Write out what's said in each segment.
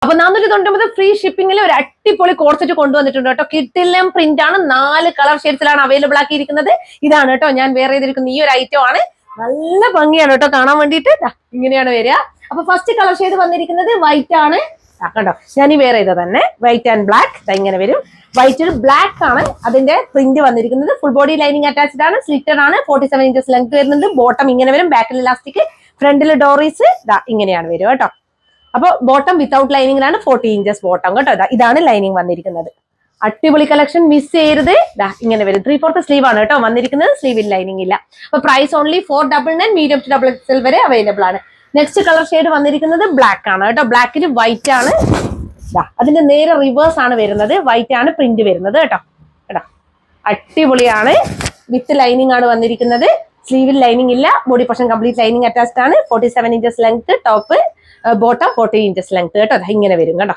അപ്പൊ 499 ഫ്രീ ഷിപ്പിംഗിൽ ഒരു അടിപൊളി കോർസെറ്റ് കൊണ്ടുവന്നിട്ടുണ്ട് കേട്ടോ. കിഡിലൻ പ്രിന്റ് ആണ്. 4 കളർ ഷെയ്ഡ്സിലാണ് അവൈലബിൾ ആക്കിയിരിക്കുന്നത്. ഇതാണ് കേട്ടോ ഞാൻ വെയർ ചെയ്തിരിക്കുന്ന ഈ ഒരു ഐറ്റം ആണ്. നല്ല ഭംഗിയാണ് കേട്ടോ കാണാൻ വേണ്ടിയിട്ട്. ഇങ്ങനെയാണ് വരിക. അപ്പൊ ഫസ്റ്റ് കളർ ഷെയ്ഡ് വന്നിരിക്കുന്നത് വൈറ്റ് ആണ് കണ്ടോ. ഞാൻ ഈ വെയർ ചെയ്തത് തന്നെ വൈറ്റ് ആൻഡ് ബ്ലാക്ക്. ഇങ്ങനെ വരും. വൈറ്റ് ബ്ലാക്ക് ആണ് അതിന്റെ പ്രിന്റ് വന്നിരിക്കുന്നത്. ഫുൾ ബോഡി ലൈനിങ് അറ്റാച്ച്ഡ് ആണ്. സ്ലിറ്റഡ് ആണ്. 47 ഇഞ്ചസ് ലെങ്ത് വരുന്നുണ്ട്. ബോട്ടം ഇങ്ങനെ വരും. ബാക്കിൽ ഇലാസ്റ്റിക്, ഫ്രണ്ടിൽ ഡോറീസ് ഇങ്ങനെയാണ് വരും കേട്ടോ. അപ്പൊ ബോട്ടം വിത്തൗട്ട് ലൈനിങ്ങിലാണ്. 40 ഇഞ്ചസ് ബോട്ടം കേട്ടോ. ഇതാണ് ലൈനിങ് വന്നിരിക്കുന്നത്. അടിപൊളി കളക്ഷൻ, മിസ് ചെയ്യരുത്. ഇങ്ങനെ വരും. 3/4 സ്ലീവ് ആണ് കേട്ടോ വന്നിരിക്കുന്നത്. സ്ലീവിൽ ലൈനിങ് ഇല്ല. അപ്പൊ price only 499, medium to XXL വരെ അവൈലബിൾ ആണ്. നെക്സ്റ്റ് കളർ ഷെയ്ഡ് വന്നിരിക്കുന്നത് ബ്ലാക്ക് ആണ് കേട്ടോ. ബ്ലാക്കിന് വൈറ്റ് ആണ്. അതിന്റെ നേരെ റിവേഴ്സ് ആണ് വരുന്നത്. വൈറ്റ് ആണ് പ്രിന്റ് വരുന്നത് കേട്ടോ. അടിപൊളിയാണ്. വിത്ത് ലൈനിങ് ആണ് വന്നിരിക്കുന്നത്. സ്ലീവിൽ ലൈനിങ് ഇല്ല. Body portion complete lining attached ആണ്. 47 inches length top, bottom 40 inches length കേട്ടോ. ഇങ്ങനെ വരും കേട്ടോ.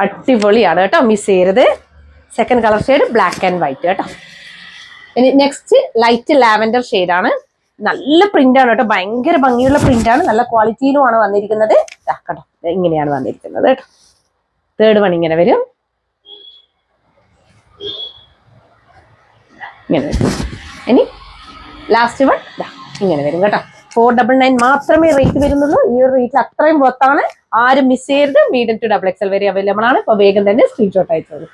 അടിപൊളിയാണ് കേട്ടോ, മിസ് ചെയ്യരുത്. Second colour shade black and white കേട്ടോ. ഇനി നെക്സ്റ്റ് ലൈറ്റ് ലാവൻഡർ ഷെയ്ഡാണ്. നല്ല പ്രിന്റ് ആണ് കേട്ടോ. ഭയങ്കര ഭംഗിയുള്ള പ്രിന്റ് ആണ്. നല്ല ക്വാളിറ്റിയിലുമാണ് വന്നിരിക്കുന്നത് കേട്ടോ. ഇങ്ങനെയാണ് വന്നിരിക്കുന്നത് കേട്ടോ. തേർഡ് വൺ ഇങ്ങനെ വരും. ഇങ്ങനെ വരും. ഇനി ലാസ്റ്റ് വൺ ഇങ്ങനെ വരും കേട്ടോ. 499 മാത്രമേ റേറ്റ് വരുന്നുള്ളൂ. ഈ ഒരു റേറ്റിൽ അത്രയും പുറത്താണ്. ആരും മിസ് ചെയ്യരുത്. മീഡിയം ടു XXL വരെ അവൈലബിൾ ആണ്. അപ്പൊ വേഗം തന്നെ സ്ക്രീൻഷോട്ട് അയച്ചോളൂ.